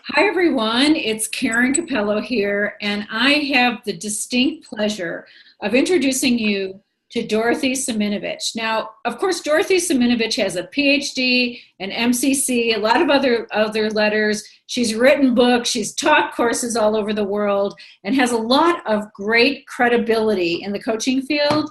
Hi, everyone. It's Karen Capello here, and I have the distinct pleasure of introducing you to Dorothy Semenovich. Now, of course, Dorothy Semenovich has a PhD, an MCC, a lot of other letters. She's written books, she's taught courses all over the world, and has a lot of great credibility in the coaching field.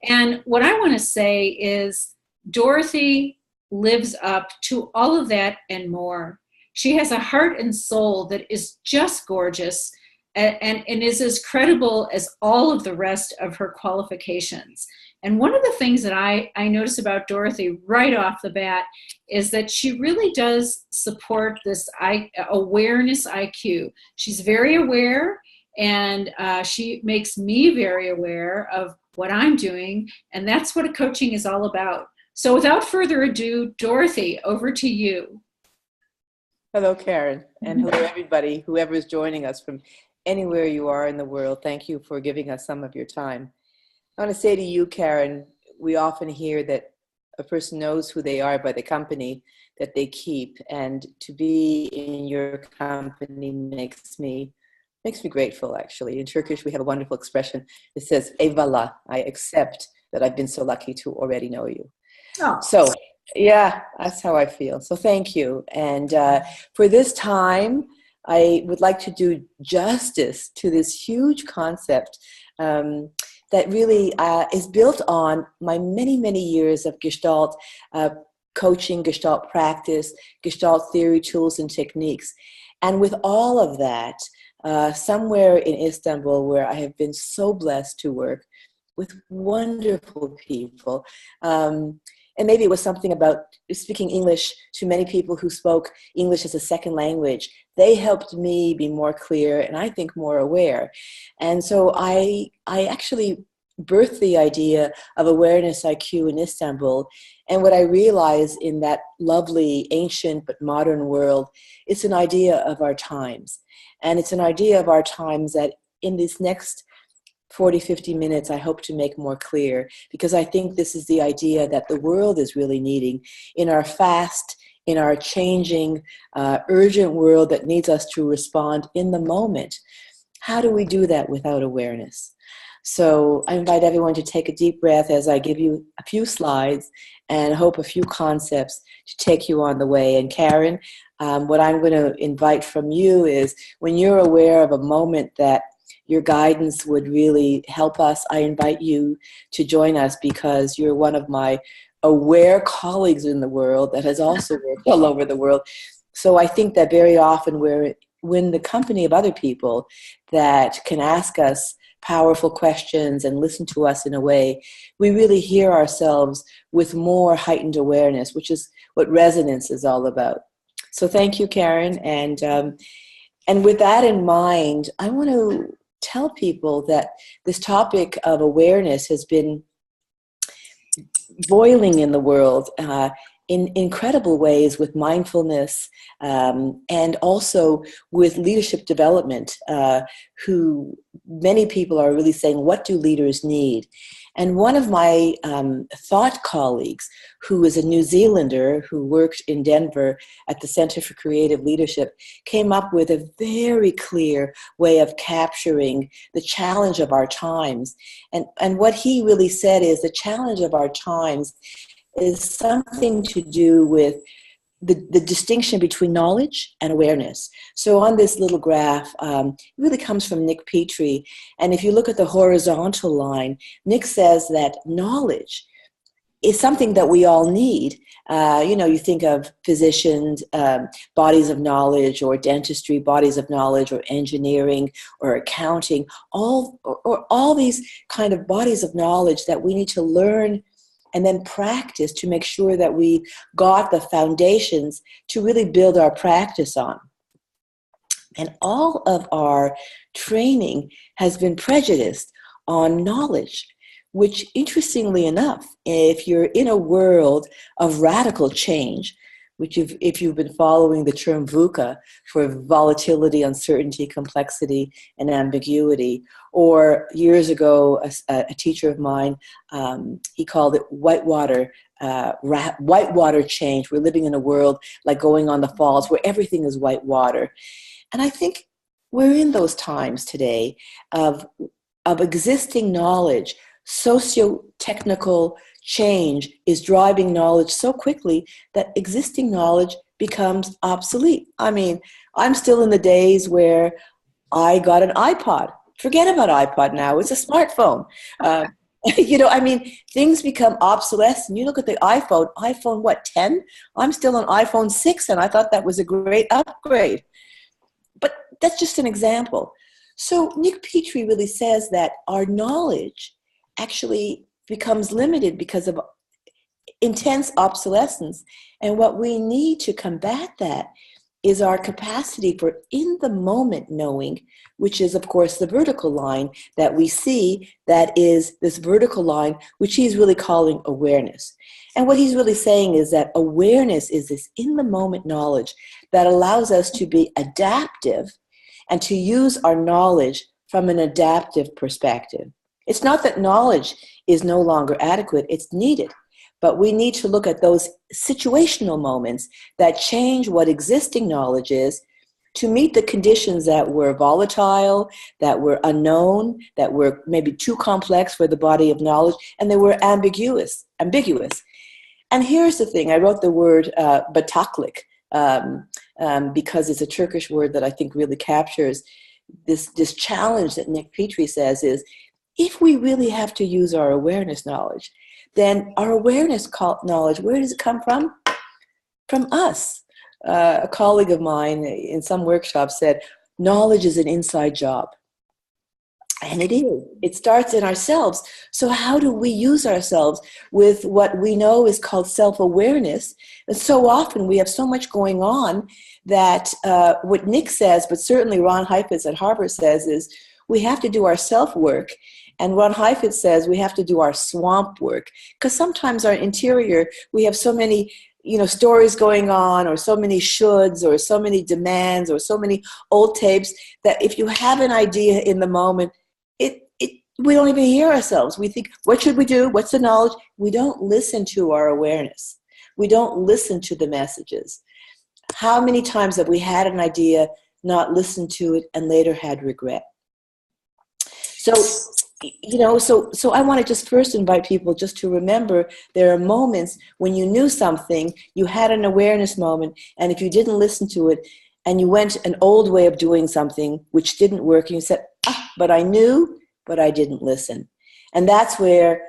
And what I want to say is Dorothy lives up to all of that and more. She has a heart and soul that is just gorgeous and is as credible as all of the rest of her qualifications. And one of the things that I notice about Dorothy right off the bat is that she really does support this awareness IQ. She's very aware, and she makes me very aware of what I'm doing, and that's what coaching is all about. So without further ado, Dorothy, over to you. Hello, Karen, and hello, everybody, whoever is joining us from anywhere you are in the world. Thank you for giving us some of your time. I want to say to you, Karen, we often hear that a person knows who they are by the company that they keep, and to be in your company makes me grateful, actually. In Turkish, we have a wonderful expression. It says, Eyvallah, I accept that I've been so lucky to already know you. Oh. So, yeah, that's how I feel. So thank you. And for this time, I would like to do justice to this huge concept that really is built on my many, many years of Gestalt coaching, Gestalt practice, Gestalt theory, tools, and techniques. And with all of that, somewhere in Istanbul, where I have been so blessed to work with wonderful people, and maybe it was something about speaking English to many people who spoke English as a second language. They helped me be more clear and I think more aware. And so I actually birthed the idea of awareness IQ in Istanbul. And what I realized in that lovely ancient but modern world, it's an idea of our times. And it's an idea of our times that in this next 40, 50 minutes, I hope to make more clear, because I think this is the idea that the world is really needing in our fast, in our changing, urgent world that needs us to respond in the moment. How do we do that without awareness? So I invite everyone to take a deep breath as I give you a few slides and hope a few concepts to take you on the way. And Karen, what I'm going to invite from you is when you're aware of a moment that your guidance would really help us, I invite you to join us, because you're one of my aware colleagues in the world that has also worked all over the world. So I think that very often we're in the company of other people that can ask us powerful questions and listen to us in a way, we really hear ourselves with more heightened awareness, which is what resonance is all about. So thank you, Karen. And with that in mind, I want to tell people that this topic of awareness has been boiling in the world in incredible ways with mindfulness and also with leadership development, who many people are really saying, what do leaders need? And one of my thought colleagues, who is a New Zealander who worked in Denver at the Center for Creative Leadership, came up with a very clear way of capturing the challenge of our times. And what he really said is the challenge of our times is something to do with the distinction between knowledge and awareness. So on this little graph, it really comes from Nick Petrie. And if you look at the horizontal line, Nick says that knowledge is something that we all need. You think of physicians, bodies of knowledge, or dentistry, bodies of knowledge, or engineering, or accounting, all these kind of bodies of knowledge that we need to learn and then practice to make sure that we got the foundations to really build our practice on. And all of our training has been prejudiced on knowledge, which, interestingly enough, if you're in a world of radical change, which if you've been following the term VUCA for volatility, uncertainty, complexity, and ambiguity, or years ago, a teacher of mine, he called it whitewater change. We're living in a world like going on the falls where everything is whitewater. And I think we're in those times today of existing knowledge. Socio-technical change is driving knowledge so quickly that existing knowledge becomes obsolete. I mean, I'm still in the days where I got an iPod. Forget about iPod now. It's a smartphone. Things become obsolescent. You look at the iPhone, what, 10? I'm still on iPhone 6, and I thought that was a great upgrade. But that's just an example. So Nick Petrie really says that our knowledge actually becomes limited because of intense obsolescence. And what we need to combat that is our capacity for in-the-moment knowing, which is, of course, the vertical line that we see, that is this vertical line, which he's really calling awareness. And what he's really saying is that awareness is this in-the-moment knowledge that allows us to be adaptive and to use our knowledge from an adaptive perspective. It's not that knowledge is no longer adequate, it's needed. But we need to look at those situational moments that change what existing knowledge is to meet the conditions that were volatile, that were unknown, that were maybe too complex for the body of knowledge, and they were ambiguous. And here's the thing, I wrote the word bataklik because it's a Turkish word that I think really captures this challenge that Nick Petrie says is, if we really have to use our awareness knowledge, then our awareness knowledge, where does it come from? From us. A colleague of mine in some workshop said, knowledge is an inside job. And it is. It starts in ourselves. So how do we use ourselves with what we know is called self-awareness? And so often we have so much going on that what Nick says, but certainly Ron Heifetz at Harvard says, is we have to do our self-work. And Ron Heifetz says we have to do our swamp work, because sometimes our interior, we have so many stories going on, or so many shoulds, or so many demands, or so many old tapes, that if you have an idea in the moment, we don't even hear ourselves. We think, what should we do? What's the knowledge? We don't listen to our awareness. We don't listen to the messages. How many times have we had an idea, not listened to it, and later had regret? So I want to just first invite people just to remember there are moments when you knew something, you had an awareness moment, and if you didn't listen to it, and you went an old way of doing something which didn't work, and you said, but I knew, but I didn't listen. And that's where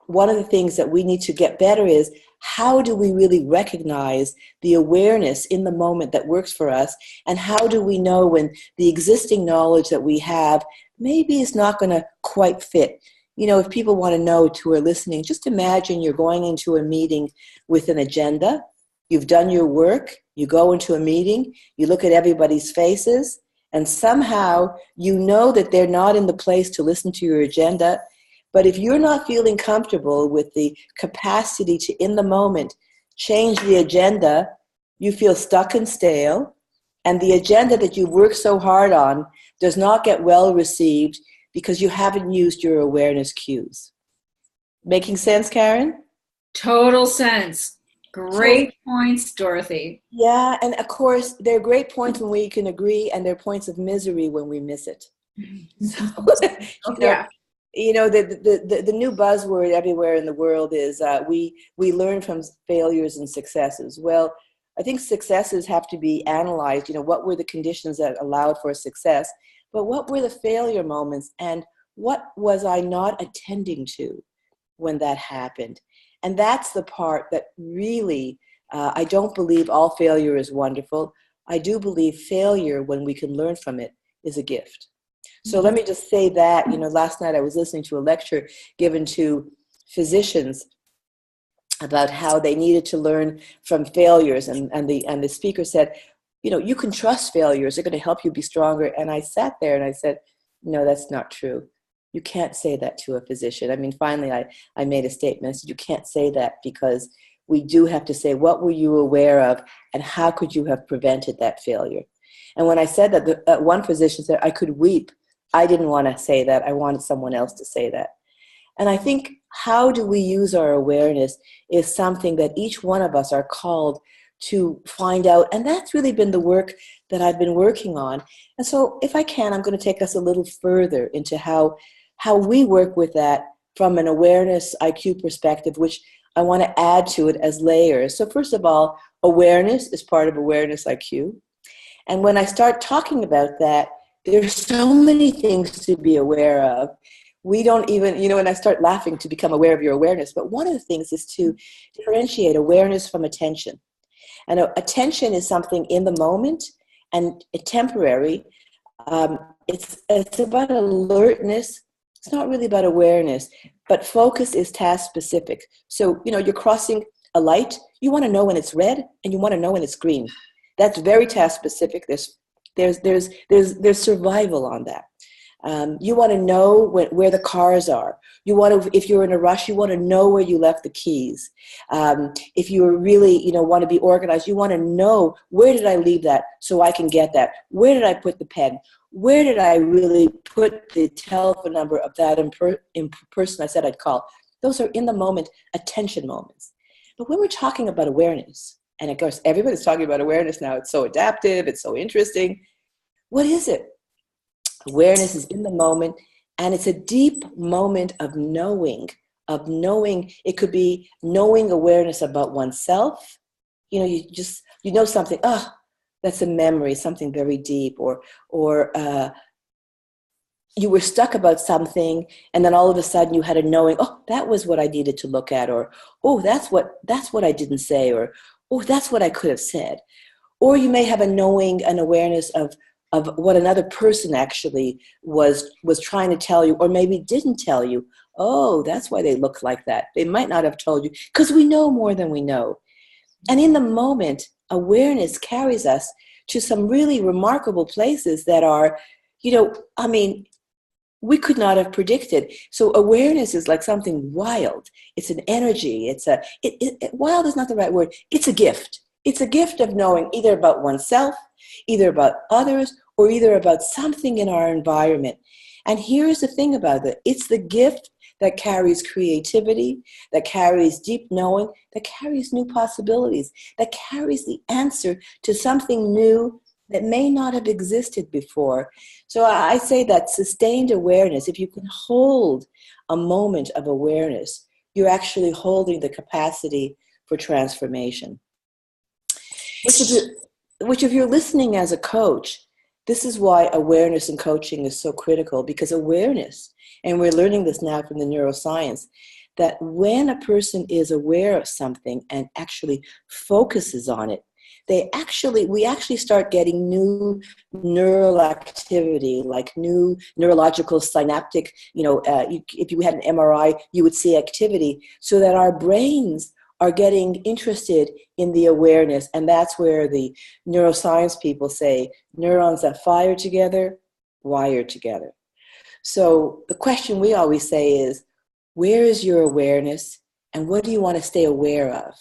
one of the things that we need to get better is, how do we really recognize the awareness in the moment that works for us? And how do we know when the existing knowledge that we have maybe is not going to quite fit? If people want to know who are listening, just imagine you're going into a meeting with an agenda. You've done your work. You go into a meeting. You look at everybody's faces. And somehow you know that they're not in the place to listen to your agenda. But if you're not feeling comfortable with the capacity to, in the moment, change the agenda, you feel stuck and stale. And the agenda that you worked so hard on does not get well received because you haven't used your awareness cues. Making sense, Karen? Total sense. Great points, Dorothy. Yeah, and of course, there are great points when we can agree, and there are points of misery when we miss it. So, the new buzzword everywhere in the world is we learn from failures and successes. Well, I think successes have to be analyzed. What were the conditions that allowed for success? But what were the failure moments, and what was I not attending to when that happened? And that's the part that really, I don't believe all failure is wonderful. I do believe failure, when we can learn from it, is a gift. So let me just say that, last night I was listening to a lecture given to physicians about how they needed to learn from failures. And the speaker said, you can trust failures. They're going to help you be stronger. And I sat there and I said, no, that's not true. You can't say that to a physician. I mean, finally, I made a statement. I said, you can't say that, because we do have to say, what were you aware of, and how could you have prevented that failure? And when I said that, one physician said I could weep. I didn't want to say that. I wanted someone else to say that. And I think how do we use our awareness is something that each one of us are called to find out. And that's really been the work that I've been working on. And so if I can, I'm going to take us a little further into how we work with that from an awareness IQ perspective, which I want to add to it as layers. So first of all, awareness is part of awareness IQ. And when I start talking about that, there's so many things to be aware of. We don't even, and I start laughing to become aware of your awareness. But one of the things is to differentiate awareness from attention. And attention is something in the moment and temporary. It's about alertness. It's not really about awareness, but focus is task specific. So, you're crossing a light. You want to know when it's red and you want to know when it's green. That's very task specific. There's survival on that. You want to know where the cars are. You want to, if you're in a rush, you want to know where you left the keys. If you really, want to be organized, you want to know, where did I leave that so I can get that? Where did I put the pen? Where did I really put the telephone number of that person I said I'd call? Those are in the moment attention moments. But when we're talking about awareness, and of course everybody's talking about awareness now, it's so adaptive, it's so interesting. What is it? Awareness is in the moment, and it's a deep moment of knowing. It could be knowing awareness about oneself. You know something, that's a memory, something very deep, or you were stuck about something, and then all of a sudden you had a knowing, that was what I needed to look at, or, that's what I didn't say, or, that's what I could have said. Or you may have a knowing, an awareness of what another person actually was trying to tell you, or maybe didn't tell you. That's why they look like that. They might not have told you, because we know more than we know. And in the moment, awareness carries us to some really remarkable places that are, we could not have predicted. So awareness is like something wild. It's an energy. Wild is not the right word. It's a gift. It's a gift of knowing either about oneself, either about others, or either about something in our environment. And here's the thing about it. It's the gift that carries creativity, that carries deep knowing, that carries new possibilities, that carries the answer to something new that may not have existed before. So I say that sustained awareness, if you can hold a moment of awareness, you're actually holding the capacity for transformation. Which if you're listening as a coach, this is why awareness in coaching is so critical, because awareness, and we're learning this now from the neuroscience, that when a person is aware of something and actually focuses on it, we actually start getting new neural activity, like new neurological synaptic, if you had an MRI, you would see activity, so that our brains are getting interested in the awareness. And that's where the neuroscience people say neurons that fire together, wire together. So the question we always say is, where is your awareness and what do you want to stay aware of?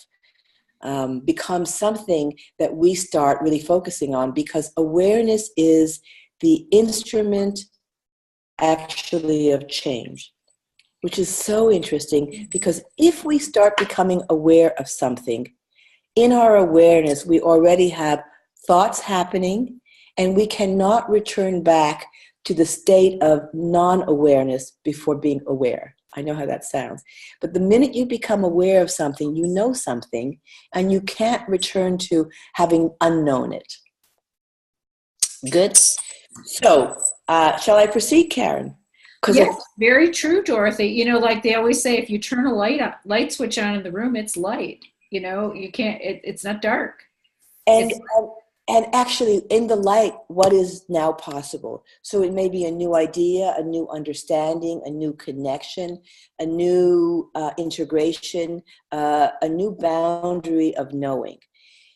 Becomes something that we start really focusing on, because awareness is the instrument actually of change. Which is so interesting, because if we start becoming aware of something, in our awareness, we already have thoughts happening, and we cannot return back to the state of non-awareness before being aware. I know how that sounds. But the minute you become aware of something, you know something, and you can't return to having unknown it. Good? So, shall I proceed, Karen? Yes, very true, Dorothy. Like they always say, if you turn a light switch on in the room, it's light. You can't, it's not dark. And actually in the light, what is now possible? So it may be a new idea, a new understanding, a new connection, a new integration, a new boundary of knowing.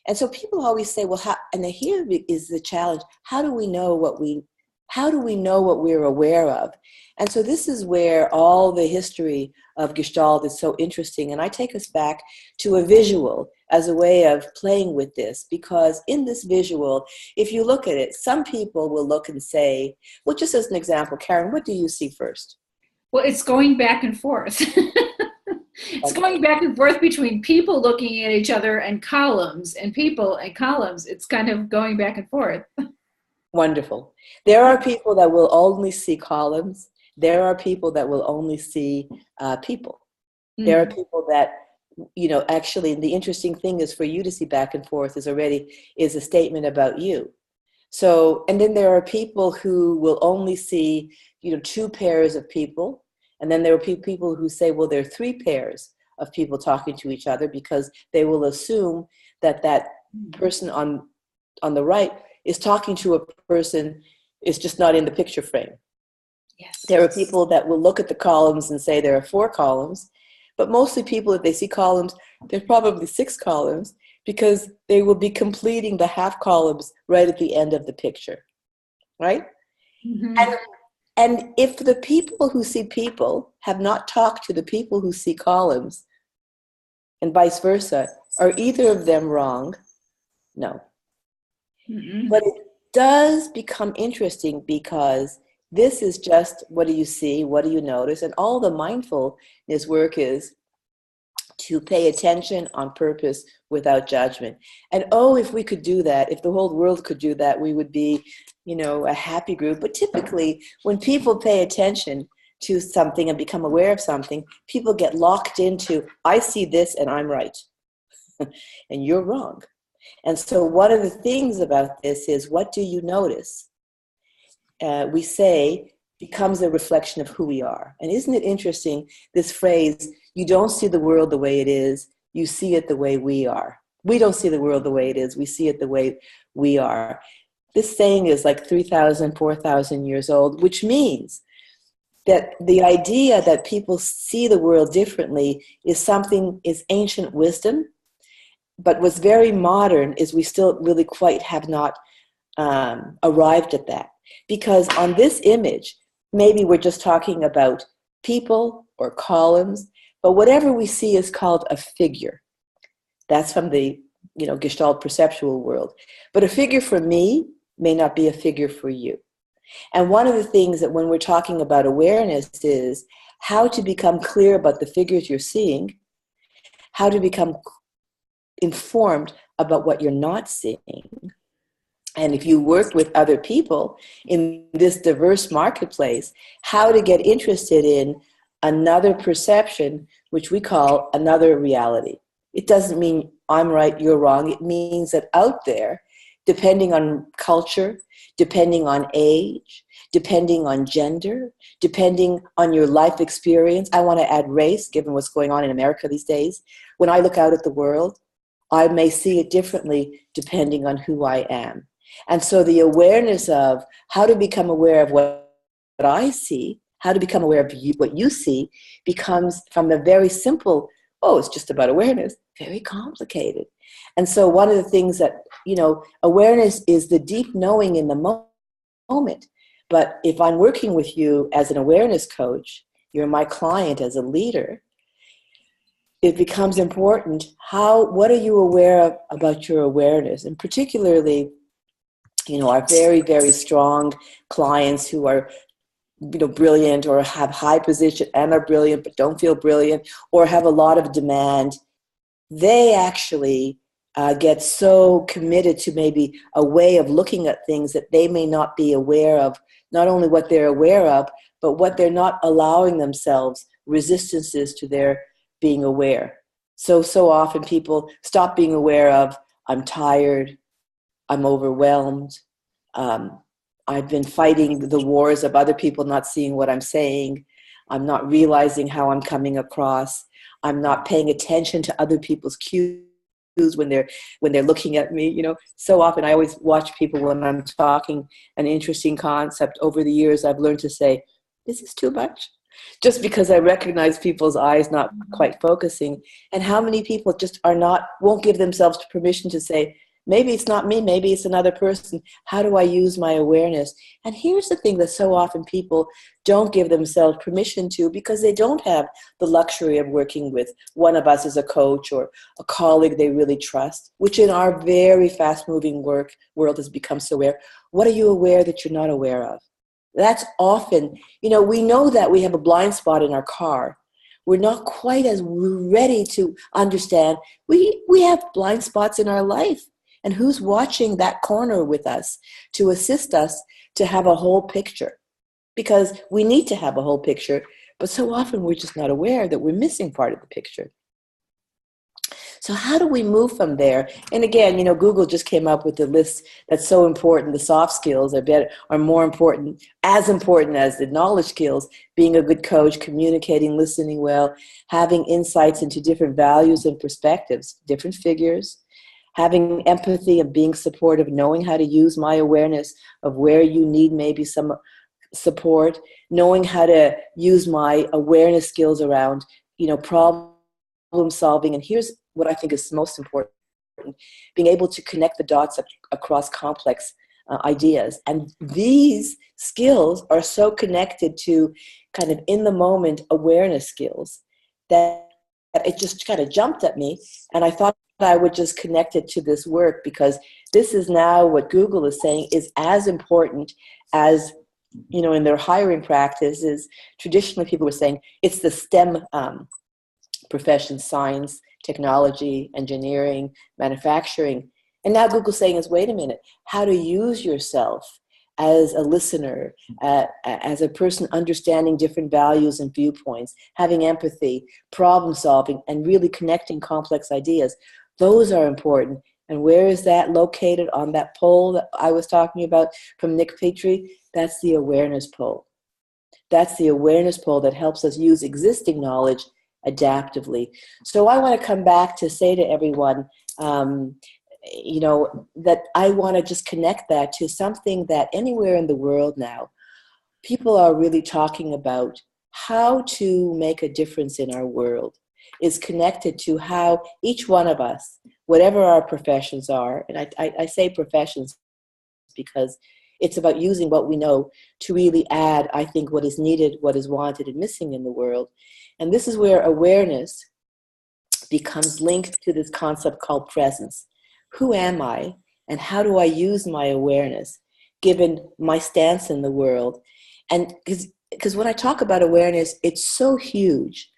And so people always say, well, and here is the challenge. How do we know what we how do we know what we're aware of? And so this is where all the history of Gestalt is so interesting. And I take us back to a visual as a way of playing with this, because in this visual, if you look at it, some people will look and say, well, just as an example, Karen, what do you see first? Well, it's going back and forth. It's going back and forth between people looking at each other and columns, and people and columns. It's kind of going back and forth. Wonderful. There are people that will only see columns. There are people that will only see people. There are people that, actually the interesting thing is for you to see back and forth is a statement about you. So, and then there are people who will only see, two pairs of people. And then there are people who say, well, there are three pairs of people talking to each other, because they will assume that that person on the right is talking to a person is just not in the picture frame. Yes. There are people that will look at the columns and say there are 4 columns, but mostly people, if they see columns, there's probably 6 columns, because they will be completing the half columns right at the end of the picture, right? Mm-hmm. And if the people who see people have not talked to the people who see columns, and vice versa, are either of them wrong? No. Mm-hmm. But it does become interesting, because this is just, what do you see? What do you notice? And all the mindfulness work is to pay attention on purpose without judgment. And if we could do that, if the whole world could do that, we would be, a happy group. But typically, when people pay attention to something and become aware of something, people get locked into, I see this and I'm right. And you're wrong. And so one of the things about this is, what do you notice? We say becomes a reflection of who we are. And isn't it interesting, this phrase, you don't see the world the way it is, you see it the way we are. We don't see the world the way it is, we see it the way we are. This saying is like 3,000, 4,000 years old, which means that the idea that people see the world differently is ancient wisdom, but what's very modern is we still really quite have not arrived at that. Because on this image, maybe we're just talking about people or columns, but whatever we see is called a figure. That's from the Gestalt perceptual world. But a figure for me may not be a figure for you. And one of the things that when we're talking about awareness is how to become clear about the figures you're seeing, how to become informed about what you're not seeing. And if you work with other people in this diverse marketplace, how to get interested in another perception, which we call another reality. It doesn't mean I'm right, you're wrong. It means that out there, depending on culture, depending on age, depending on gender, depending on your life experience, I want to add race, given what's going on in America these days. When I look out at the world, I may see it differently depending on who I am. And so the awareness of how to become aware of what I see, how to become aware of what you see, becomes from a very simple, it's just about awareness, very complicated. And so one of the things that, awareness is the deep knowing in the moment. But if I'm working with you as an awareness coach, you're my client as a leader, it becomes important, what are you aware of about your awareness? And particularly, our very, very strong clients who are, brilliant or have high position and are brilliant but don't feel brilliant or have a lot of demand, they actually get so committed to maybe a way of looking at things that they may not be aware of, not only what they're aware of, but what they're not allowing themselves resistances to their being aware. So often people stop being aware of, I'm tired, I'm overwhelmed, I've been fighting the wars of other people not seeing what I'm saying, I'm not realizing how I'm coming across, I'm not paying attention to other people's cues when they're looking at me. So often I always watch people when I'm talking an interesting concept. Over the years I've learned to say, this is too much, just because I recognize people's eyes not quite focusing. And how many people just won't give themselves permission to say, Maybe it's not me, maybe it's another person. How do I use my awareness? And here's the thing that so often people don't give themselves permission to, because they don't have the luxury of working with one of us as a coach or a colleague they really trust, which in our very fast-moving world has become so rare. What are you aware that you're not aware of? That's often, we know that we have a blind spot in our car. We're not quite as ready to understand we have blind spots in our life. And who's watching that corner with us to assist us to have a whole picture? Because we need to have a whole picture, but so often we're just not aware that we're missing part of the picture. So how do we move from there? And again, Google just came up with the list that's so important. The soft skills are more important, as important as the knowledge skills, being a good coach, communicating, listening well, having insights into different values and perspectives, different figures, having empathy and being supportive, knowing how to use my awareness of where you need maybe some support, knowing how to use my awareness skills around, problem solving. And here's what I think is most important, being able to connect the dots across complex ideas. And these skills are so connected to kind of in the moment awareness skills that it just kind of jumped at me. And I thought I would just connect it to this work, because this is now what Google is saying is as important as, in their hiring practices. Traditionally, people were saying it's the STEM professions: science, technology, engineering, manufacturing. And now Google's saying is, wait a minute, how to use yourself as a listener, as a person understanding different values and viewpoints, having empathy, problem solving, and really connecting complex ideas. Those are important. And where is that located on that poll that I was talking about from Nick Petrie? That's the awareness poll. That's the awareness poll that helps us use existing knowledge adaptively. So I want to come back to say to everyone, that I want to just connect that to something that anywhere in the world now, people are really talking about how to make a difference in our world, is connected to how each one of us, whatever our professions are, and I say professions because it's about using what we know to really add, I think, what is needed, what is wanted and missing in the world. And this is where awareness becomes linked to this concept called presence. Who am I, and how do I use my awareness given my stance in the world? And because when I talk about awareness, it's so huge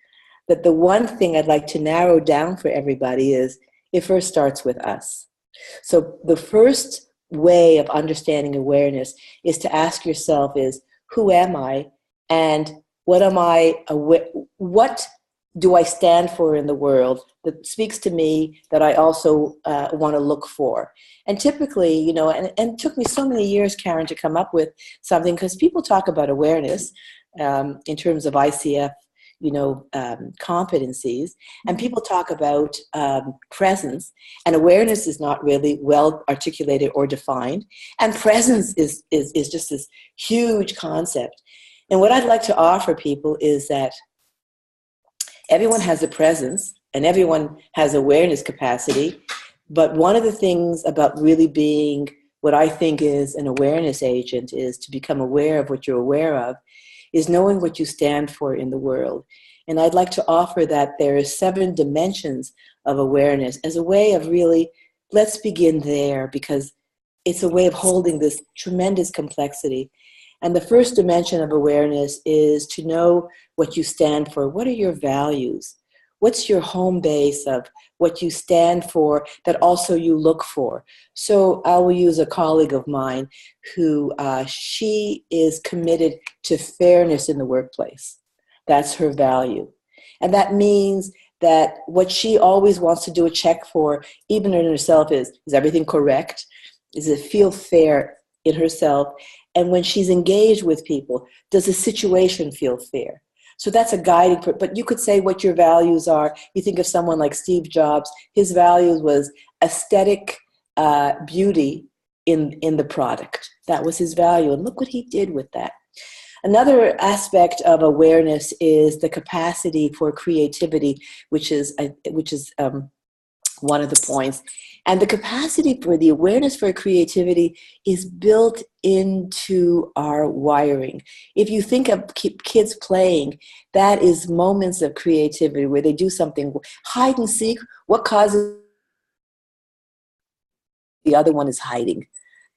that the one thing I'd like to narrow down for everybody is it first starts with us. So the first way of understanding awareness is to ask yourself is, who am I, and what am I, what do I stand for in the world that speaks to me that I also want to look for? And typically, and it took me so many years, Karen, to come up with something, because people talk about awareness in terms of ICF, competencies, and people talk about presence, and awareness is not really well articulated or defined, and presence is just this huge concept. And what I'd like to offer people is that everyone has a presence and everyone has awareness capacity, but one of the things about really being what I think is an awareness agent is to become aware of what you're aware of, is knowing what you stand for in the world. And I'd like to offer that there are 7 dimensions of awareness as a way of really, let's begin there, because it's a way of holding this tremendous complexity. And the first dimension of awareness is to know what you stand for. What are your values? What's your home base of what you stand for that also you look for? So I will use a colleague of mine who she is committed to fairness in the workplace. That's her value. And that means that what she always wants to do a check for, even in herself, is everything correct? Does it feel fair in herself? And when she's engaged with people, does the situation feel fair? So that's a guiding, but you could say what your values are. You think of someone like Steve Jobs, his values was aesthetic beauty in the product. That was his value, and look what he did with that. Another aspect of awareness is the capacity for creativity, which is one of the points. And the capacity for the awareness for creativity is built into our wiring. If you think of kids playing, that is moments of creativity where they do something. Hide and seek, what causes the other one is hiding,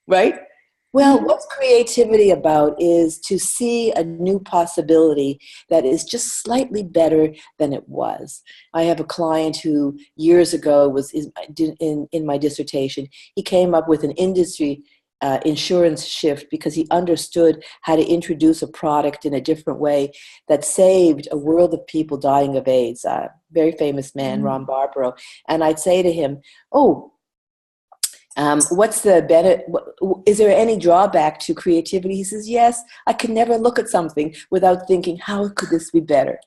right? Well, what's creativity about is to see a new possibility that is just slightly better than it was. I have a client who years ago was in my dissertation. He came up with an industry insurance shift because he understood how to introduce a product in a different way that saved a world of people dying of AIDS. Very famous man, Ron Barbaro. And I'd say to him, oh, what's the benefit? Is there any drawback to creativity? He says, yes, I can never look at something without thinking, how could this be better?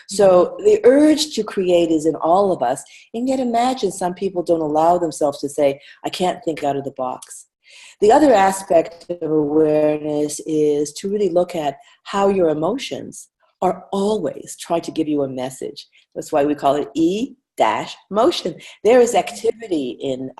So the urge to create is in all of us. And yet imagine some people don't allow themselves to say, I can't think out of the box. The other aspect of awareness is to really look at how your emotions are always trying to give you a message. That's why we call it E-motion. There is activity in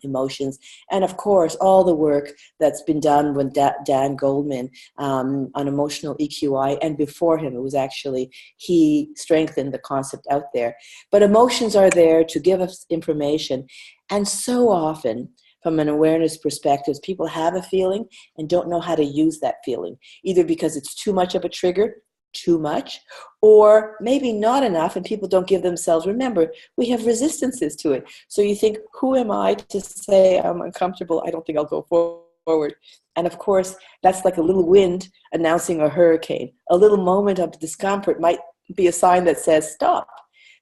emotions. And of course, all the work that's been done with Dan Goldman on emotional EQI, and before him, it was actually, he strengthened the concept out there. But emotions are there to give us information. And so often, from an awareness perspective, people have a feeling and don't know how to use that feeling, either because it's too much of a trigger, too much, or maybe not enough, and people don't give themselves, remember, we have resistances to it. So you think, who am I to say I'm uncomfortable? I don't think I'll go forward. And of course, that's like a little wind announcing a hurricane. A little moment of discomfort might be a sign that says, stop.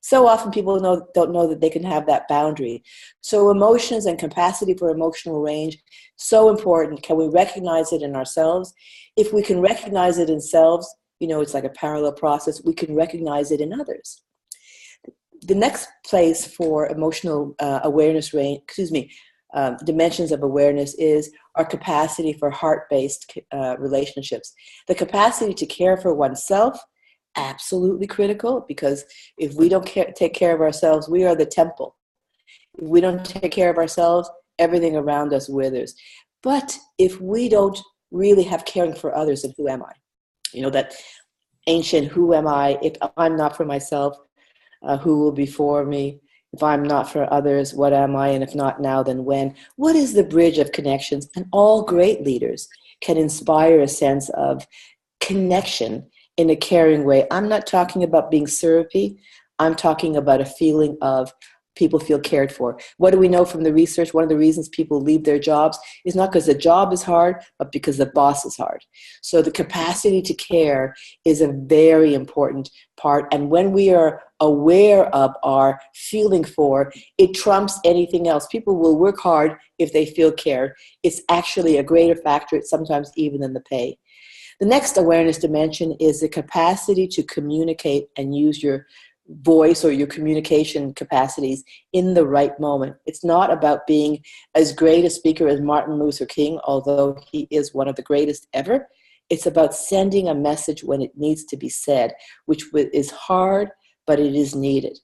So often people don't know that they can have that boundary. So emotions and capacity for emotional range, so important. Can we recognize it in ourselves? If we can recognize it in selves, you know, it's like a parallel process. We can recognize it in others. The next place for emotional awareness range, dimensions of awareness is our capacity for heart-based relationships. The capacity to care for oneself, absolutely critical, because if we don't take care of ourselves, we are the temple. If we don't take care of ourselves, everything around us withers. But if we don't really have caring for others, then who am I? You know, that ancient, who am I? If I'm not for myself, who will be for me? If I'm not for others, what am I? And if not now, then when? What is the bridge of connections? And all great leaders can inspire a sense of connection in a caring way. I'm not talking about being syrupy. I'm talking about a feeling of people feel cared for. What do we know from the research? One of the reasons people leave their jobs is not because the job is hard, but because the boss is hard. So the capacity to care is a very important part. And when we are aware of our feeling for, it trumps anything else. People will work hard if they feel cared. It's actually a greater factor, sometimes even than the pay. The next awareness dimension is the capacity to communicate and use your voice or your communication capacities in the right moment. It's not about being as great a speaker as Martin Luther King, although he is one of the greatest ever. It's about sending a message when it needs to be said, which is hard, but it is needed.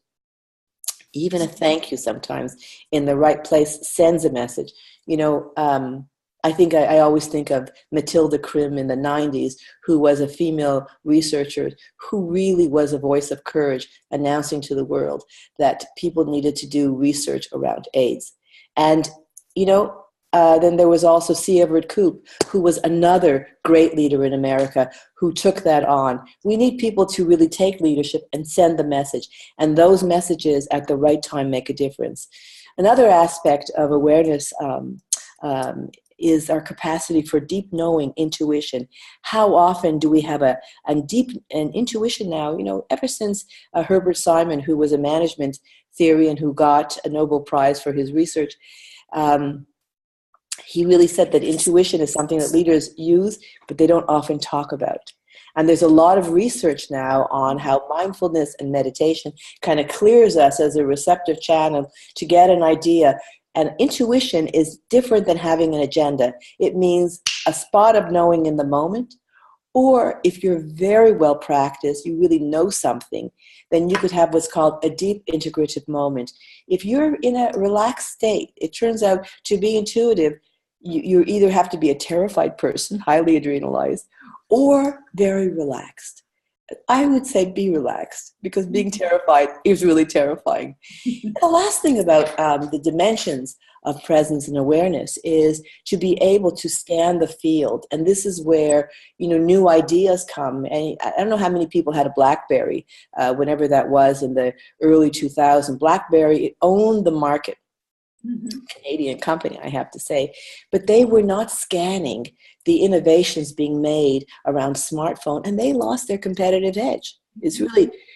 Even a thank you sometimes in the right place sends a message. You know, I think I always think of Matilda Krim in the 90s, who was a female researcher who really was a voice of courage, announcing to the world that people needed to do research around AIDS. And, you know, then there was also C. Everett Koop, who was another great leader in America who took that on. We need people to really take leadership and send the message. And those messages at the right time make a difference. Another aspect of awareness is our capacity for deep knowing, intuition. How often do we have an intuition now? You know, ever since Herbert Simon, who was a management theory and who got a Nobel Prize for his research, he really said that intuition is something that leaders use, but they don't often talk about. And there's a lot of research now on how mindfulness and meditation kind of clears us as a receptive channel to get an idea. And intuition is different than having an agenda. It means a spot of knowing in the moment, Or if you're very well practiced, you really know something, then you could have what's called a deep integrative moment. If you're in a relaxed state, it turns out to be intuitive, you either have to be a terrified person, highly adrenalized, or very relaxed. I would say be relaxed, because being terrified is really terrifying. The last thing about the dimensions of presence and awareness is to be able to scan the field. And this is where, new ideas come. And I don't know how many people had a BlackBerry, whenever that was in the early 2000s. BlackBerry, it owned the market. Canadian company, I have to say, but they were not scanning the innovations being made around smartphone, and they lost their competitive edge. It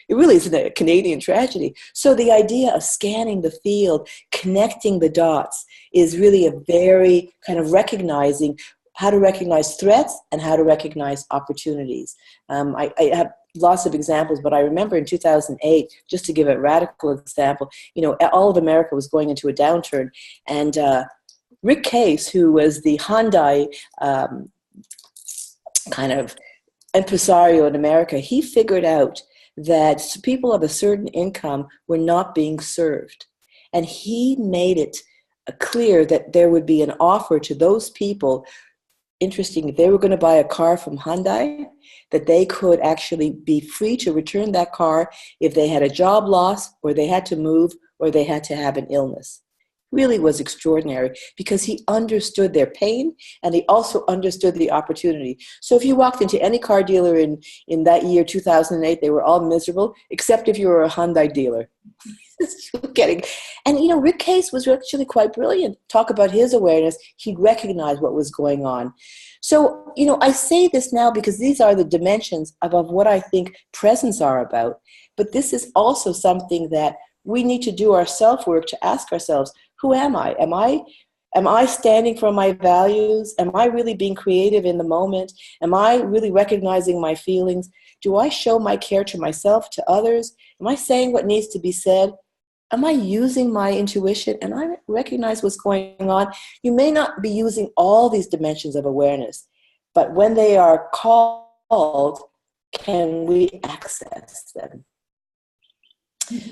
really is a Canadian tragedy. So the idea of scanning the field, connecting the dots, is really a very kind of recognizing how to recognize threats and how to recognize opportunities. I have lots of examples, but I remember in 2008, just to give a radical example, all of America was going into a downturn, and Rick Case, who was the Hyundai kind of impresario in America, he figured out that people of a certain income were not being served. And he made it clear that there would be an offer to those people. Interesting, if they were going to buy a car from Hyundai, that they could actually be free to return that car if they had a job loss, or they had to move, or they had to have an illness. Really was extraordinary, because he understood their pain, and he also understood the opportunity. So if you walked into any car dealer in that year, 2008, they were all miserable, except if you were a Hyundai dealer. And Rick Case was actually quite brilliant. Talk about his awareness. He recognized what was going on. So, I say this now because these are the dimensions of what I think presence are about. But this is also something that we need to do our self-work to ask ourselves, who am I? Am I standing for my values? Am I really being creative in the moment? Am I really recognizing my feelings? Do I show my care to myself, to others? Am I saying what needs to be said? Am I using my intuition? And I recognize what's going on. You may not be using all these dimensions of awareness, but when they are called, can we access them?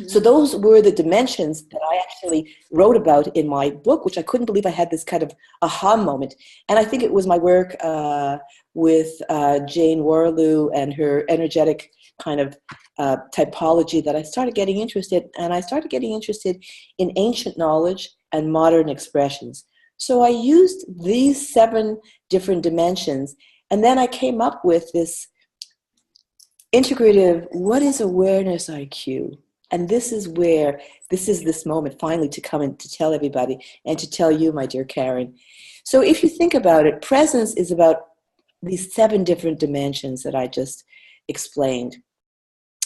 So those were the dimensions that I actually wrote about in my book, which I couldn't believe I had this kind of aha moment. And I think it was my work with Jane Warlew and her energetic kind of typology that I started getting interested. And I started getting interested in ancient knowledge and modern expressions. So I used these 7 different dimensions, and then I came up with this integrative, what is awareness IQ? And this is this moment finally to come and to tell everybody, and to tell you, my dear Karen. So if you think about it, presence is about these 7 different dimensions that I just explained.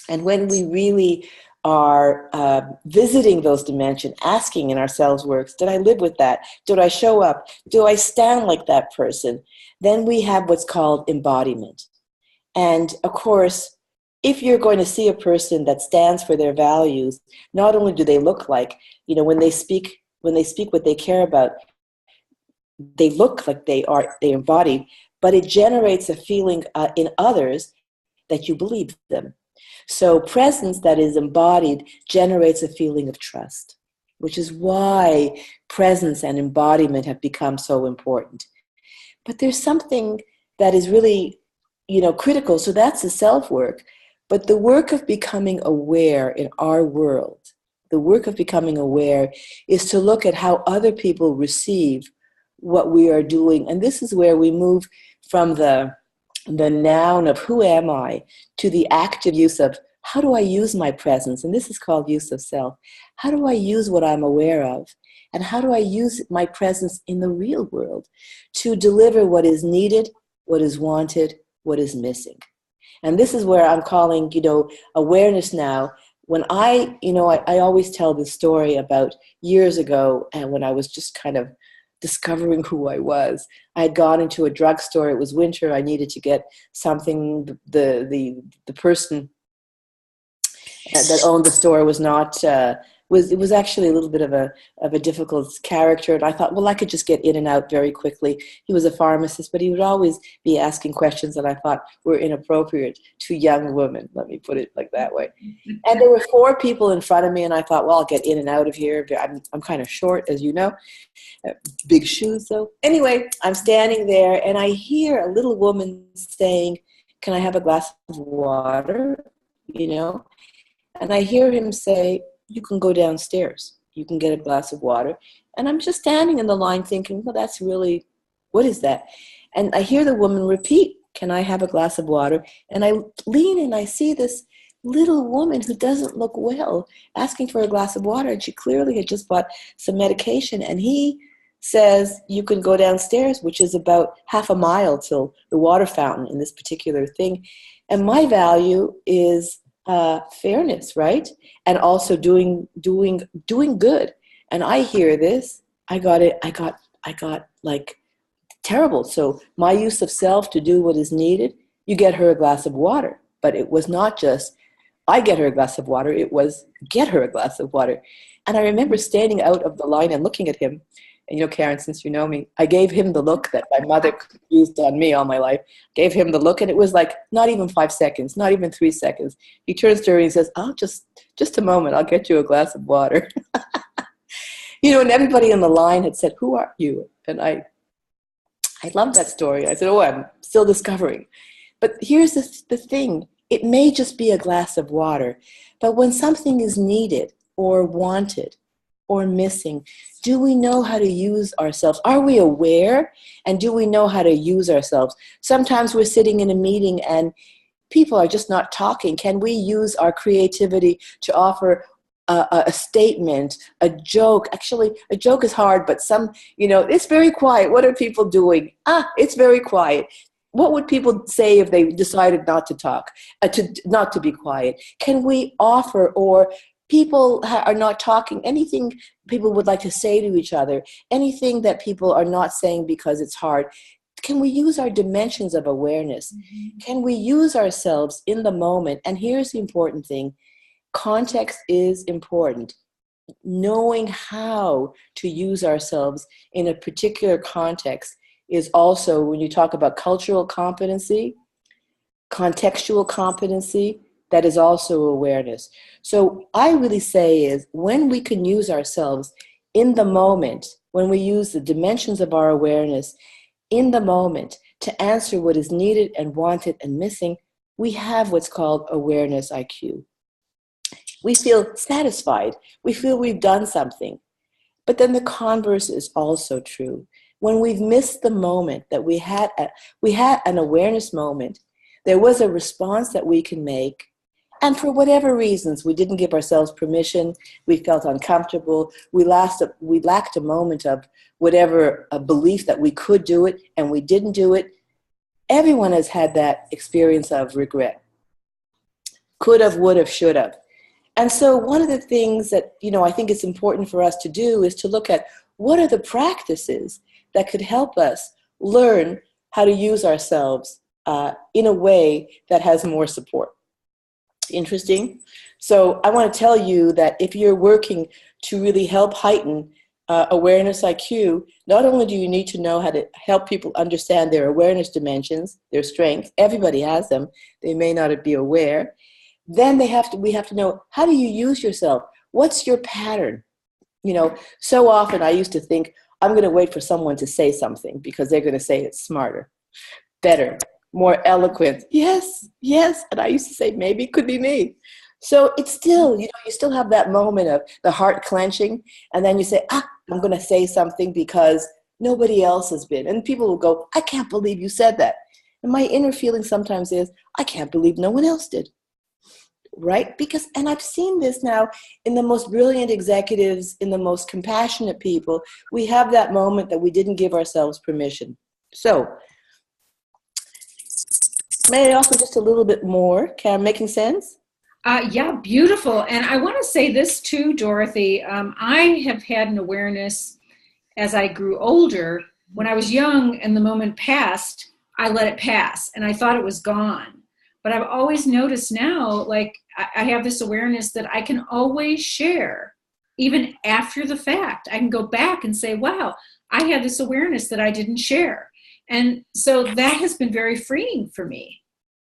And when we really are visiting those dimensions, asking in our selves works, did I live with that? Did I show up? Do I stand like that person? Then we have what's called embodiment. And of course, if you're going to see a person that stands for their values, not only do they look like, when they speak what they care about, they look like they embody, but it generates a feeling in others that you believe them. So presence that is embodied generates a feeling of trust, which is why presence and embodiment have become so important. But there's something that is really, critical. So that's the self-work. But the work of becoming aware in our world, the work of becoming aware is to look at how other people receive what we are doing. And this is where we move from the noun of who am I to the active use of how do I use my presence? And this is called use of self. How do I use what I'm aware of? And how do I use my presence in the real world to deliver what is needed, what is wanted, what is missing? And this is where I'm calling, awareness now. When I always tell this story about years ago, and when I was just kind of discovering who I was. I had gone into a drugstore. It was winter. I needed to get something. The person that owned the store was it was actually a little bit of a difficult character. And I thought, well, I could just get in and out very quickly. He was a pharmacist, but he would always be asking questions that I thought were inappropriate to young women. Let me put it like that way. And there were 4 people in front of me, and I thought, well, I'll get in and out of here. I'm kind of short, as you know. Big shoes, though. Anyway, I'm standing there, and I hear a little woman saying, "Can I have a glass of water?" You know? And I hear him say, "You can go downstairs. You can get a glass of water." And I'm just standing in the line thinking, well, that's really, what is that? And I hear the woman repeat, "Can I have a glass of water?" And I lean and I see this little woman who doesn't look well asking for a glass of water. And she clearly had just bought some medication. And he says, "You can go downstairs," which is about half a mile till the water fountain in this particular thing. And my value is fairness, right? And also doing good. And I hear this, I got like terrible. So my use of self to do what is needed, you get her a glass of water. But it was not just, I get her a glass of water, it was, get her a glass of water. And I remember standing out of the line and looking at him. And you know, Karen, since you know me, I gave him the look that my mother used on me all my life. Gave him the look, and it was like not even 5 seconds, not even 3 seconds. He turns to her and he says, "Oh, just a moment, I'll get you a glass of water." You know, and everybody in the line had said, "Who are you?" And I love that story. I said, "Oh, I'm still discovering." But here's the thing. It may just be a glass of water, but when something is needed or wanted or missing, do we know how to use ourselves? Are we aware? And do we know how to use ourselves? Sometimes we're sitting in a meeting and people are just not talking. Can we use our creativity to offer a statement, a joke? Actually, a joke is hard, but it's very quiet. What are people doing? It's very quiet. What would people say if they decided not to talk, not to be quiet? Can we offer, or people are not talking, anything people would like to say to each other, anything that people are not saying because it's hard? Can we use our dimensions of awareness? Mm-hmm. Can we use ourselves in the moment? And here's the important thing. Context is important. Knowing how to use ourselves in a particular context is also, when you talk about cultural competency, contextual competency, that is also awareness. So I really say is when we can use ourselves in the moment, when we use the dimensions of our awareness in the moment to answer what is needed and wanted and missing, we have what's called awareness IQ. We feel satisfied. We feel we've done something. But then the converse is also true. When we've missed the moment that we had an awareness moment, there was a response that we can make. And for whatever reasons, we didn't give ourselves permission, we felt uncomfortable, we lacked a moment of whatever, a belief that we could do it, and we didn't do it. Everyone has had that experience of regret. Could have, would have, should have. And so one of the things that, I think it's important for us to do is to look at what are the practices that could help us learn how to use ourselves in a way that has more support. Interesting. So I want to tell you that if you're working to really help heighten awareness IQ, not only do you need to know how to help people understand their awareness dimensions, their strengths, everybody has them, they may not be aware, then we have to know, how do you use yourself? What's your pattern? So often I used to think, I'm going to wait for someone to say something because they're going to say it's smarter, better, more eloquent. Yes. And I used to say, maybe it could be me. So it's still, you still have that moment of the heart clenching. And then you say, I'm going to say something because nobody else has been. And people will go, I can't believe you said that. And my inner feeling sometimes is, I can't believe no one else did. Right? And I've seen this now in the most brilliant executives, in the most compassionate people. We have that moment that we didn't give ourselves permission. So, may I offer just a little bit more? Can I making sense? Yeah, beautiful. And I want to say this too, Dorothy. I have had an awareness as I grew older. When I was young and the moment passed, I let it pass and I thought it was gone. But I've always noticed now, like I have this awareness that I can always share even after the fact. I can go back and say, wow, I had this awareness that I didn't share. And so that has been very freeing for me.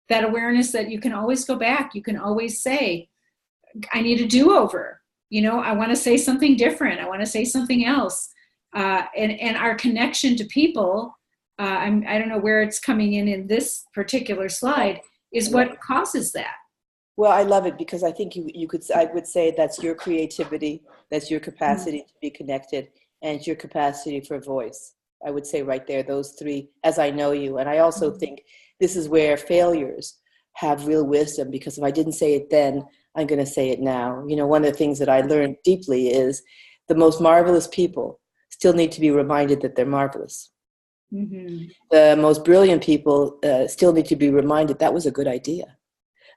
That awareness that you can always go back. You can always say, I need a do-over. I want to say something different. I want to say something else. And our connection to people, I don't know where it's coming in this particular slide, is what causes that. Well, I love it because I think I would say that's your creativity, that's your capacity to be connected, and it's your capacity for voice. I would say right there, those three, as I know you. And I also think this is where failures have real wisdom, because if I didn't say it then, I'm going to say it now. One of the things that I learned deeply is the most marvelous people still need to be reminded that they're marvelous. Mm-hmm. The most brilliant people still need to be reminded that was a good idea.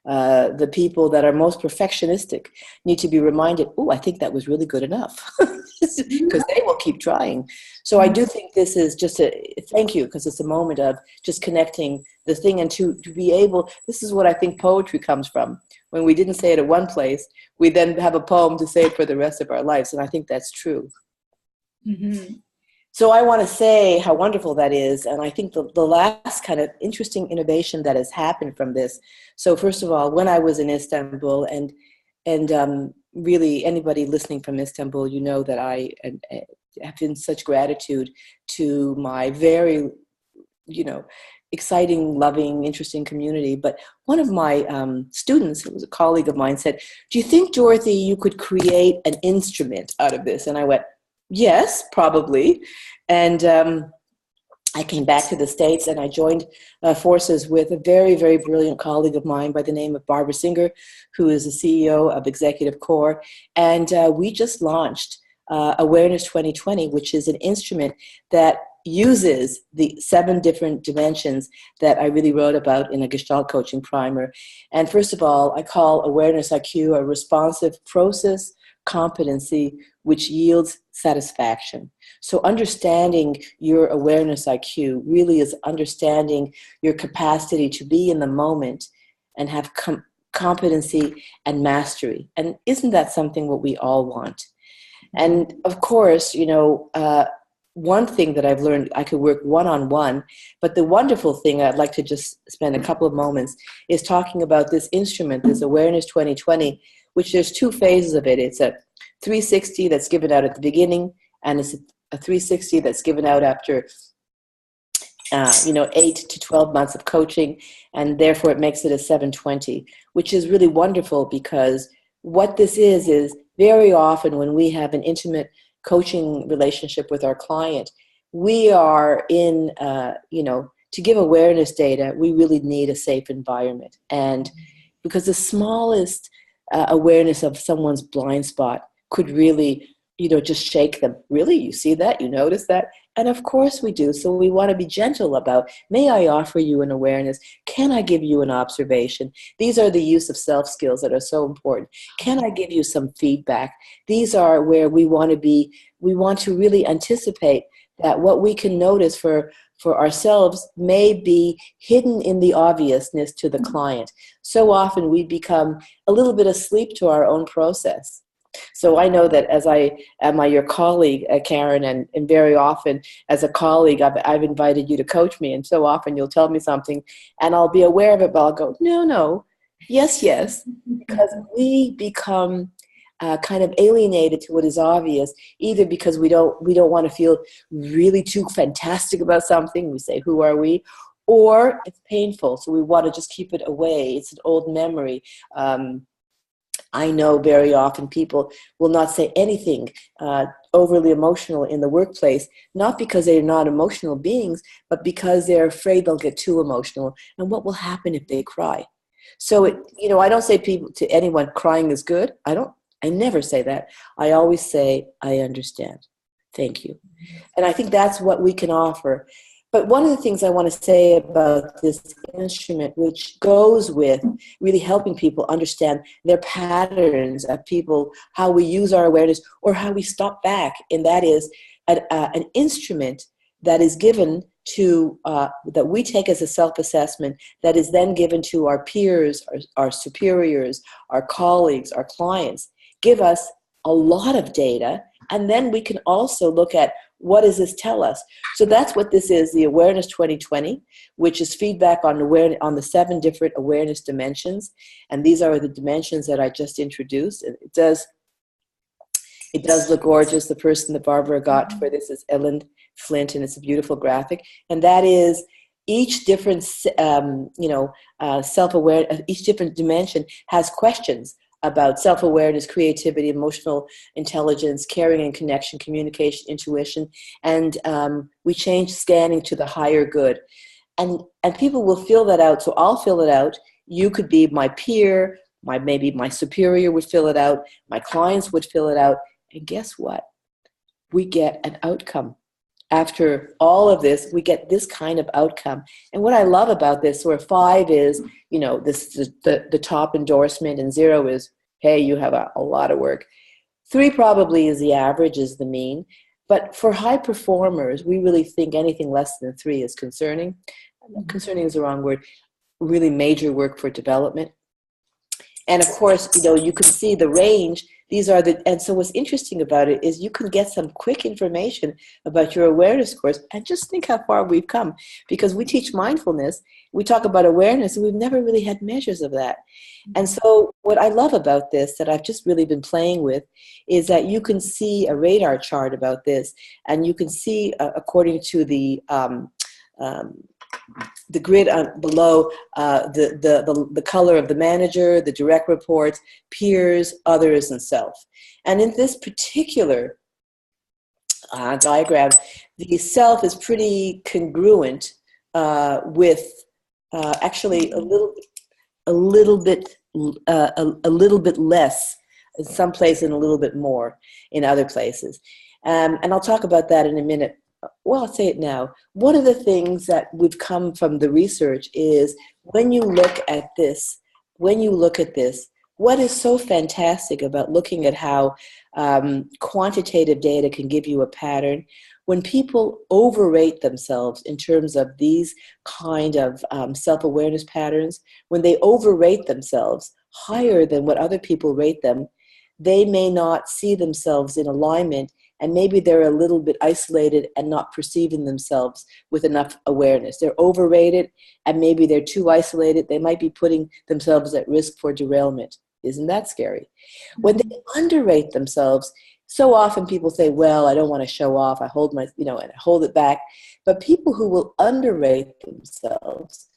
The people that are most perfectionistic need to be reminded, oh, I think that was really good enough, because they will keep trying. So I do think this is just thank you, because it's a moment of just connecting the thing, and to be able, this is what I think poetry comes from. When we didn't say it at one place, we then have a poem to say it for the rest of our lives. And I think that's true. Mm-hmm. So I want to say how wonderful that is. And I think the last kind of interesting innovation that has happened from this. So first of all, when I was in Istanbul, and really anybody listening from Istanbul, that I have in such gratitude to my very, exciting, loving, interesting community. But one of my students, who was a colleague of mine, said, do you think, Dorothy, you could create an instrument out of this? And I went, yes, probably. And I came back to the States, and I joined forces with a very, very brilliant colleague of mine by the name of Barbara Singer, who is the CEO of Executive Core. And we just launched Awareness 2020, which is an instrument that uses the 7 different dimensions that I really wrote about in a Gestalt coaching primer. And first of all, I call Awareness IQ a responsive process competency which yields satisfaction. So understanding your awareness IQ really is understanding your capacity to be in the moment and have competency and mastery. And isn't that something what we all want? And of course, one thing that I've learned, I could work one-on-one, but the wonderful thing I'd like to just spend a couple of moments is talking about this instrument, this Awareness 2020, which there's 2 phases of it. It's a 360 that's given out at the beginning, and it's a 360 that's given out after 8 to 12 months of coaching, and therefore it makes it a 720, which is really wonderful, because what this is very often when we have an intimate coaching relationship with our client, we are in, to give awareness data, we really need a safe environment. And because the smallest awareness of someone's blind spot could really, just shake them. Really? You see that? You notice that? And of course we do. So we want to be gentle about, may I offer you an awareness? Can I give you an observation? These are the use of self skills that are so important. Can I give you some feedback? These are where we want to be. We want to really anticipate that what we can notice for ourselves may be hidden in the obviousness to the client. So often we become a little bit asleep to our own process. So I know that as I am your colleague, Karen, and very often as a colleague, I've invited you to coach me, and so often you'll tell me something, and I'll be aware of it, but I'll go, no, yes, because we become kind of alienated to what is obvious, either because we don't want to feel really too fantastic about something. We say, who are we? Or it's painful, so we want to just keep it away. It's an old memory. I know very often people will not say anything overly emotional in the workplace, not because they're not emotional beings, but because they're afraid they'll get too emotional. And what will happen if they cry? So, I don't say to anyone crying is good. I never say that. I always say, I understand. Thank you. And I think that's what we can offer. But one of the things I want to say about this instrument, which goes with really helping people understand their patterns of people, how we use our awareness or how we stop back, and that is an instrument that is given to, that we take as a self-assessment, that is then given to our peers, our superiors, our colleagues, our clients, give us a lot of data, and then we can also look at what does this tell us. So that's what this is, the Awareness 2020, which is feedback on on the 7 different awareness dimensions. And these are the dimensions that I just introduced. It does look gorgeous. The person that Barbara got for this is Ellen Flint, and it's a beautiful graphic. And that is each different, self-aware, each different dimension has questions about self-awareness, creativity, emotional intelligence, caring and connection, communication, intuition, and we change scanning to the higher good. And people will fill that out. So I'll fill it out. You could be my peer, maybe my superior would fill it out, my clients would fill it out, and guess what? We get an outcome. After all of this, we get this kind of outcome. And what I love about this, where 5 is, this is the top endorsement, and 0 is, hey, you have a lot of work. 3 probably is the average, is the mean. But for high performers, we really think anything less than 3 is concerning. Concerning is the wrong word. Really major work for development. And of course, you can see the range. And so what's interesting about it is you can get some quick information about your awareness course, and just think how far we've come. Because we teach mindfulness, we talk about awareness, and we've never really had measures of that. And so what I love about this, that I've just really been playing with, is that you can see a radar chart about this, and you can see, according to the grid below, the color of the manager, the direct reports, peers, others, and self. And in this particular diagram, the self is pretty congruent with actually a little bit less in some places and a little bit more in other places. And I'll talk about that in a minute. Well, I'll say it now. One of the things that would come from the research is when you look at this, what is so fantastic about looking at how quantitative data can give you a pattern, when people overrate themselves in terms of these kind of self-awareness patterns, when they overrate themselves higher than what other people rate them, they may not see themselves in alignment, and maybe they're a little bit isolated and not perceiving themselves with enough awareness. They're overrated, and maybe they're too isolated. They might be putting themselves at risk for derailment. Isn't that scary? When they underrate themselves, so often people say, well, I don't want to show off. I hold and I hold it back. But people who will underrate themselves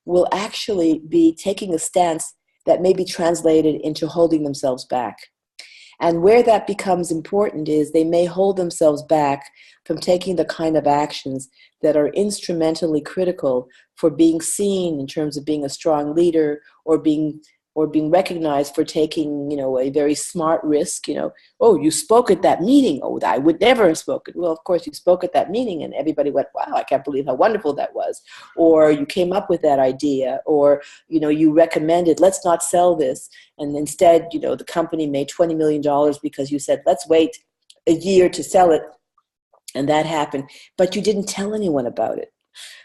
will actually be taking a stance that may be translated into holding themselves back. And where that becomes important is they may hold themselves back from taking the kind of actions that are instrumentally critical for being seen in terms of being a strong leader, or being recognized for taking, a very smart risk. Oh, you spoke at that meeting. Oh, I would never have spoken. Well, of course you spoke at that meeting, and everybody went, wow, I can't believe how wonderful that was. Or you came up with that idea, or, you recommended, let's not sell this. And instead, the company made $20 million because you said, let's wait a year to sell it. And that happened, but you didn't tell anyone about it.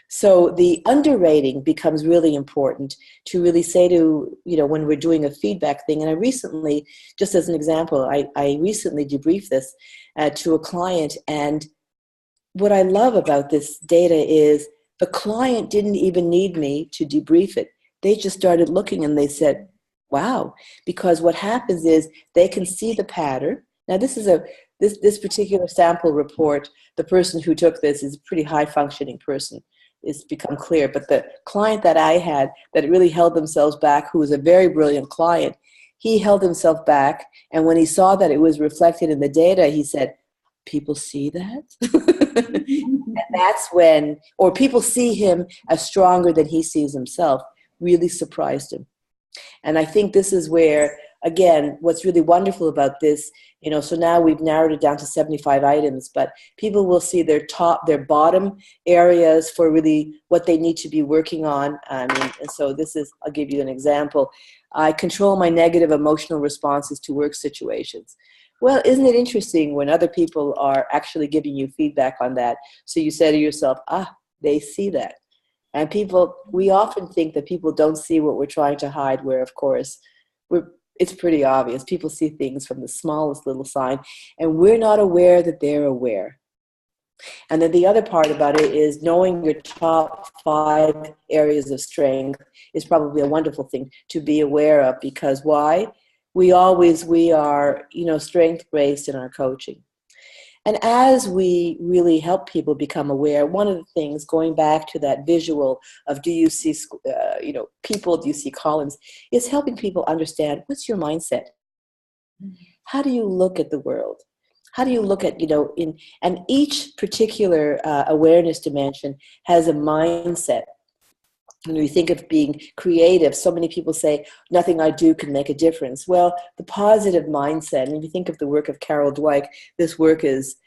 So the underrating becomes really important to really say to, when we're doing a feedback thing. And I recently, just as an example, I recently debriefed this to a client. And what I love about this data is the client didn't even need me to debrief it. They just started looking and they said, wow, because what happens is they can see the pattern. Now this is this particular sample report, the person who took this is a pretty high functioning person. It's become clear. But the client that I had that really held themselves back, who was a very brilliant client, he held himself back. And when he saw that it was reflected in the data, he said, people see that? And that's when, or people see him as stronger than he sees himself, really surprised him. And I think this is where, again, what's really wonderful about this, so now we've narrowed it down to 75 items, but people will see their bottom areas for really what they need to be working on. And so I'll give you an example. I control my negative emotional responses to work situations. Well, isn't it interesting when other people are actually giving you feedback on that? So you say to yourself, they see that. And we often think that people don't see what we're trying to hide, where, of course, it's pretty obvious. People see things from the smallest little sign, and we're not aware that they're aware. And then the other part about it is knowing your top 5 areas of strength is probably a wonderful thing to be aware of, because why? We are, strength-based in our coaching. And as we really help people become aware, one of the things, going back to that visual of do you see, people, do you see columns, is helping people understand, what's your mindset? How do you look at the world? How do you look at, and each particular awareness dimension has a mindset. When we think of being creative, so many people say, nothing I do can make a difference. Well, the positive mindset, and if you think of the work of Carol Dweck, this is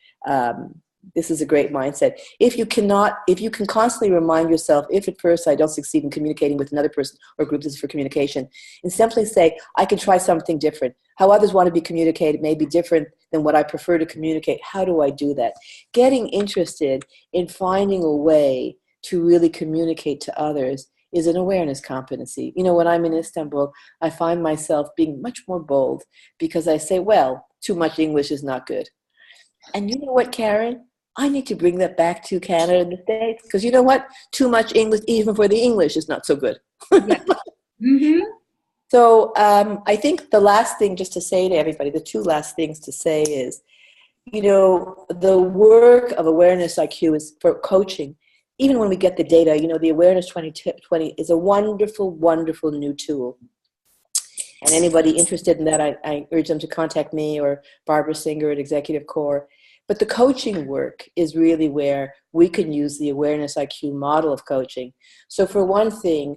a great mindset. If you can constantly remind yourself, if at first I don't succeed in communicating with another person or group, this is for communication, and simply say, I can try something different. How others want to be communicated may be different than what I prefer to communicate. How do I do that? Getting interested in finding a way to really communicate to others is an awareness competency. When I'm in Istanbul, I find myself being much more bold because I say, well, too much English is not good. And you know what, Karen? I need to bring that back to Canada and the States, because you know what? Too much English, even for the English, is not so good. Yeah. Mm-hmm. So I think the last thing just to say to everybody, the 2 last things to say is, the work of awareness IQ is for coaching. Even when we get the data, the Awareness 2020 is a wonderful, wonderful new tool. And anybody interested in that, I urge them to contact me or Barbara Singer at Executive Core. But the coaching work is really where we can use the Awareness IQ model of coaching. So for one thing,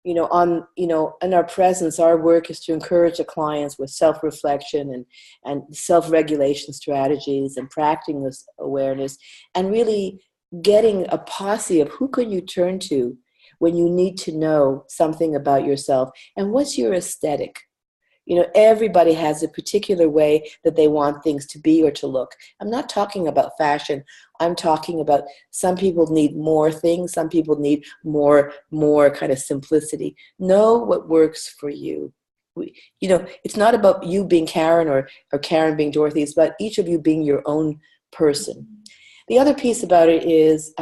in our presence, our work is to encourage the clients with self-reflection and self-regulation strategies and practicing this awareness, and really getting a posse of who can you turn to when you need to know something about yourself, and what's your aesthetic. Everybody has a particular way that they want things to be or to look. I'm not talking about fashion. I'm talking about some people need more things. Some people need more kind of simplicity. Know what works for you. It's not about you being Karen or Karen being Dorothy. It's about each of you being your own person. The other piece about it is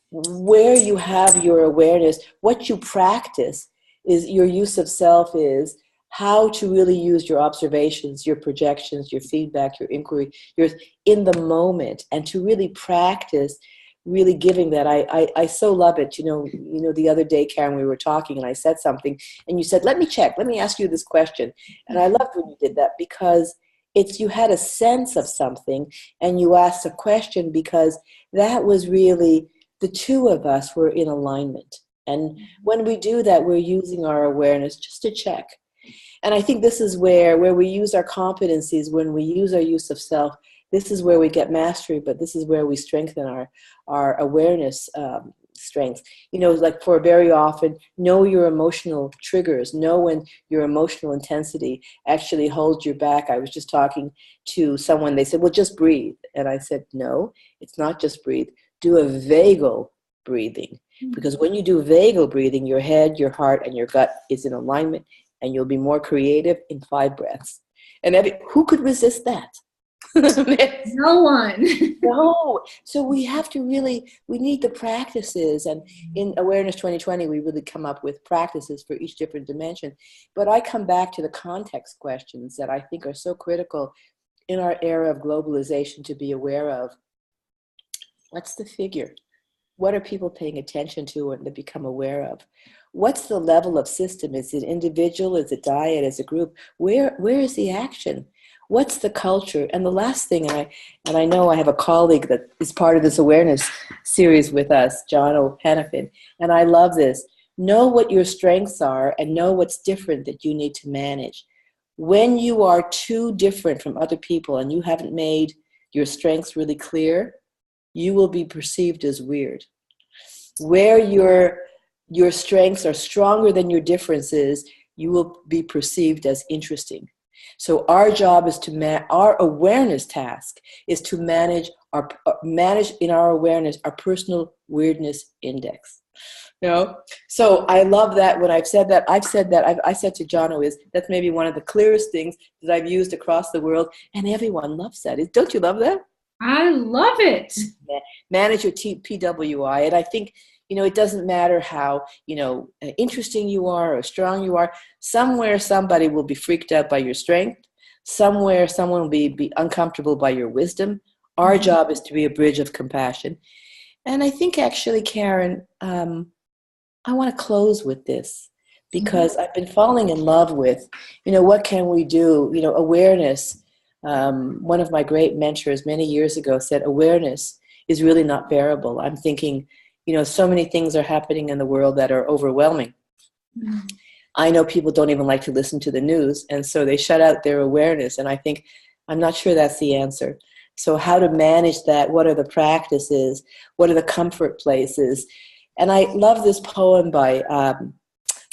where you have your awareness, what you practice is your use of self, is how to really use your observations, your projections, your feedback, your inquiry, your in the moment, and to really practice really giving that. I so love it. The other day, Karen, we were talking and I said something and you said, let me ask you this question. And I loved when you did that, because you had a sense of something and you asked a question, because that was really the 2 of us were in alignment. And when we do that, we're using our awareness just to check. And I think this is where we use our competencies, when we use our use of self, this is where we get mastery, but this is where we strengthen our awareness strength. Like for very often, know your emotional triggers, know when your emotional intensity actually holds you back. I was just talking to someone, they said, well, just breathe. And I said, no, it's not just breathe. Do a vagal breathing. Because when you do vagal breathing, your head, your heart, and your gut is in alignment, and you'll be more creative in 5 breaths. And who could resist that? No one. No. So we have to we need the practices. And in Awareness 2020, we really come up with practices for each different dimension. But I come back to the context questions that I think are so critical in our era of globalization to be aware of. What's the figure? What are people paying attention to and to become aware of? What's the level of system? Is it individual? Is it diet? Is it group? Where is the action? What's the culture? And the last thing, and I know I have a colleague that is part of this awareness series with us, John O'Hennepin, and I love this. Know what your strengths are and know what's different that you need to manage. When you are too different from other people and you haven't made your strengths really clear, you will be perceived as weird. Where your strengths are stronger than your differences, you will be perceived as interesting. So our job is our awareness task is to manage manage in our awareness our personal weirdness index. So I love that. When I've said that, I said to Jono, is that's maybe one of the clearest things that I've used across the world, and everyone loves that. Don't you love that? I love it. Manage your PWI. And I think, it doesn't matter how, interesting you are or strong you are. Somewhere somebody will be freaked out by your strength. Somewhere someone will be uncomfortable by your wisdom. Our job is to be a bridge of compassion. And I think actually, Karen, I want to close with this, because I've been falling in love with, what can we do? Awareness. One of my great mentors many years ago said, awareness is really not bearable. I'm thinking, so many things are happening in the world that are overwhelming. Mm-hmm. I know people don't even like to listen to the news, and so they shut out their awareness. And I think, I'm not sure that's the answer. So how to manage that? What are the practices? What are the comfort places? And I love this poem by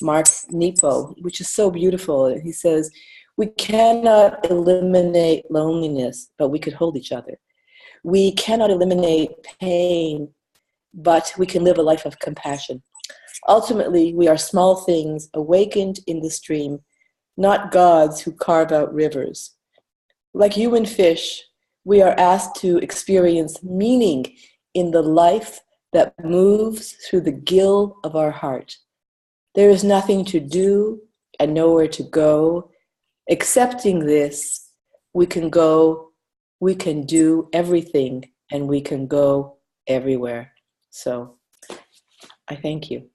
Mark Nepo, which is so beautiful. He says, we cannot eliminate loneliness, but we could hold each other. We cannot eliminate pain, but we can live a life of compassion. Ultimately, we are small things awakened in the stream, not gods who carve out rivers. Like you and fish, we are asked to experience meaning in the life that moves through the gill of our heart. There is nothing to do and nowhere to go. Accepting this, we can go, we can do everything, and we can go everywhere. So I thank you.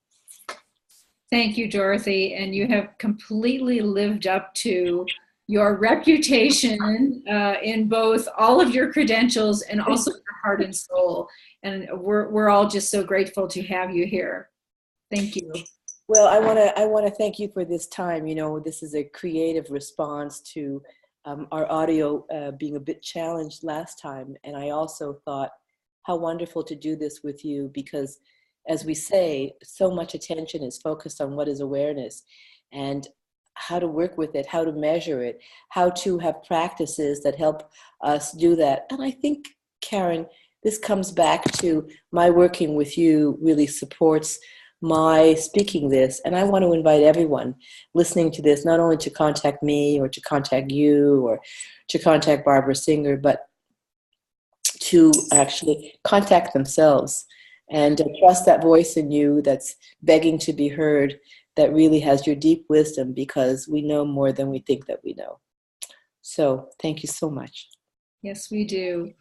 Thank you, Dorothy. And you have completely lived up to your reputation in both all of your credentials and also your heart and soul. And we're all just so grateful to have you here. Thank you. Well, I want to thank you for this time. This is a creative response to our audio being a bit challenged last time. And I also thought how wonderful to do this with you, because as we say, so much attention is focused on what is awareness and how to work with it, how to measure it, how to have practices that help us do that. And I think, Karen, this comes back to my working with you really supports my speaking this. And I want to invite everyone listening to this, not only to contact me or to contact you or to contact Barbara Singer, but to actually contact themselves and trust that voice in you that's begging to be heard, that really has your deep wisdom, because we know more than we think that we know. So thank you so much. Yes, we do.